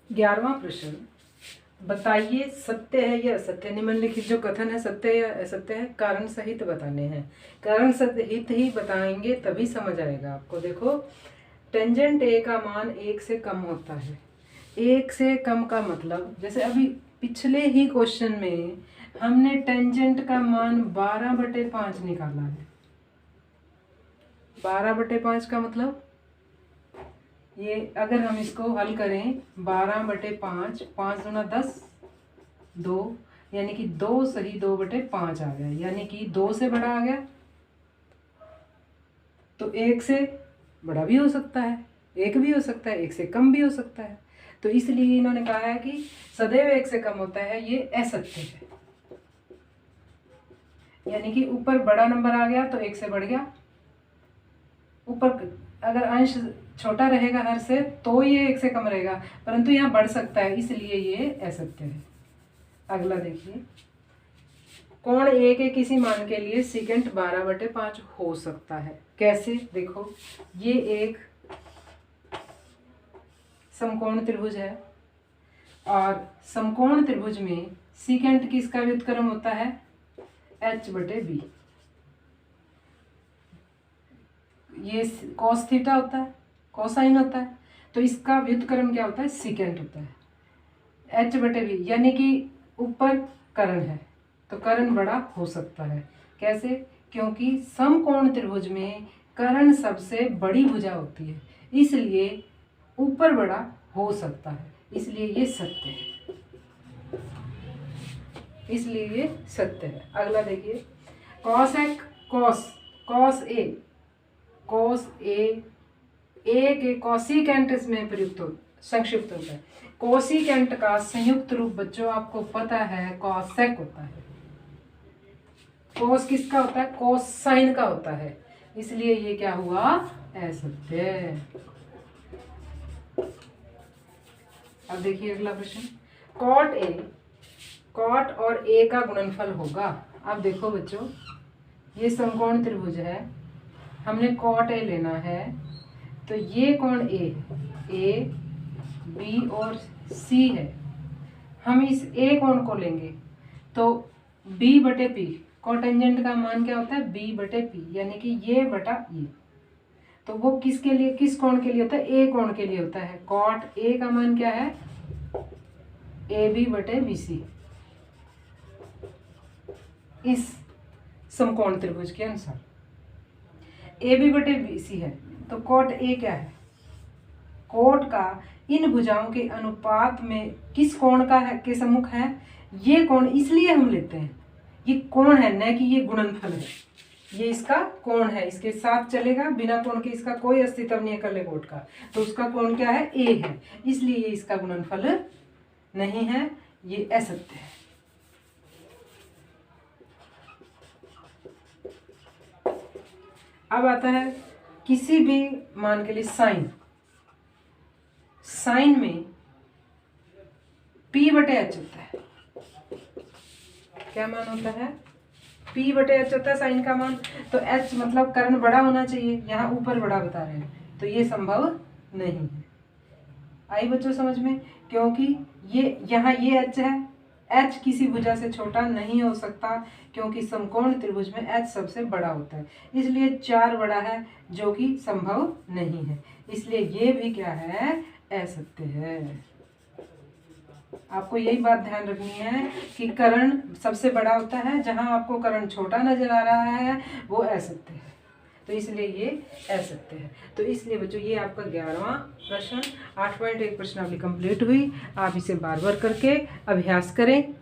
11वां प्रश्न, बताइए सत्य है या असत्य। निम्नलिखित जो कथन है सत्य या असत्य है, कारण सहित बताने हैं। कारण सहित ही बताएंगे तभी समझ आएगा आपको। देखो, टेंजेंट ए का मान 1 से कम होता है। 1 से कम का मतलब, जैसे अभी पिछले ही क्वेश्चन में हमने टेंजेंट का मान 12/5 निकाला है। 12/5 का मतलब ये, अगर हम इसको हल करें 12/5, 5 दूना 10, 2, यानी कि 2 सही 2/5 आ गया, यानी कि 2 से बड़ा आ गया। तो 1 से बड़ा भी हो सकता है, 1 भी हो सकता है, 1 से कम भी हो सकता है। तो इसलिए इन्होंने कहा है कि सदैव 1 से कम होता है, ये असत्य है। यानी कि ऊपर बड़ा नंबर आ गया तो 1 से बढ़ गया, ऊपर अगर अंश छोटा रहेगा हर से तो ये 1 से कम रहेगा, परंतु यहाँ बढ़ सकता है, इसलिए ये असत्य है। अगला देखिए, कोण ए के किसी मान के लिए सेकंड 12/5 हो सकता है। कैसे? देखो, ये एक समकोण त्रिभुज है और समकोण त्रिभुज में सेकंड किसका व्युत्क्रम होता है? h/b। ये cos थीटा होता है, कोसाइन होता है, तो इसका व्युत्क्रम क्या होता है? सेकंड होता है h/b। यानी कि ऊपर कर्ण है तो कर्ण बड़ा हो सकता है। कैसे? क्योंकि समकोण त्रिभुज में कर्ण सबसे बड़ी भुजा होती है, इसलिए ऊपर बड़ा हो सकता है, इसलिए ये सत्य है। इसलिए ये सत्य है। अगला देखिए, कॉस ए के कॉसिकेंट इसमें प्रयुक्त हो, संक्षिप्त होता है। कोसिकेंट का संयुक्त रूप बच्चों आपको पता है कॉसेक होता है। कोस किसका होता है? कोसाइन का होता है, इसलिए ये क्या हुआ? असत्य। अब देखिए अगला प्रश्न, कॉट और ए का गुणनफल होगा। अब देखो बच्चों, ये समकोण त्रिभुज है, हमने कॉट ए लेना है, तो ये कोण ए बी और सी है। हम इस ए कोण को लेंगे तो b/p, कोटेंजेंट का मान क्या होता है? b/p, यानी कि ये बटा ये। तो वो किसके लिए, किस कोण के लिए होता है? ए कोण के लिए होता है। कॉट ए का मान क्या है? AB/BC इस समकोण त्रिभुज के अनुसार। AB/BC है तो कॉट ए क्या है? कोट का इन भुजाओं के अनुपात में किस कोण का है, के सम्मुख है? ये कोण इसलिए हम लेते हैं, ये कोण है, न कि ये गुणनफल है। ये इसका कोण है, इसके साथ चलेगा, बिना कोण के इसका कोई अस्तित्व नहीं है कर्ले कोट का। तो उसका कोण क्या है? ए है, इसलिए ये इसका गुणनफल नहीं है, ये असत्य है। अब आता है किसी भी मान के लिए साइन में p/h होता है। क्या मान होता है? p/h होता है साइन का मान। तो h मतलब कर्ण बड़ा होना चाहिए, यहाँ ऊपर बड़ा बता रहे हैं, तो ये संभव नहीं है। आई बच्चों समझ में? क्योंकि ये यहाँ ये h है, h किसी भुजा से छोटा नहीं हो सकता, क्योंकि समकोण त्रिभुज में h सबसे बड़ा होता है, इसलिए 4 बड़ा है, जो कि संभव नहीं है। इसलिए ये भी क्या है? असत्य है। आपको यही बात ध्यान रखनी है कि कर्ण सबसे बड़ा होता है, जहां आपको कर्ण छोटा नजर आ रहा है वो असत्य है, तो इसलिए ये असत्य है। तो इसलिए बच्चों ये आपका 11वां प्रश्न 8.1 प्रश्नावली कंप्लीट हुई। आप इसे बार बार करके अभ्यास करें।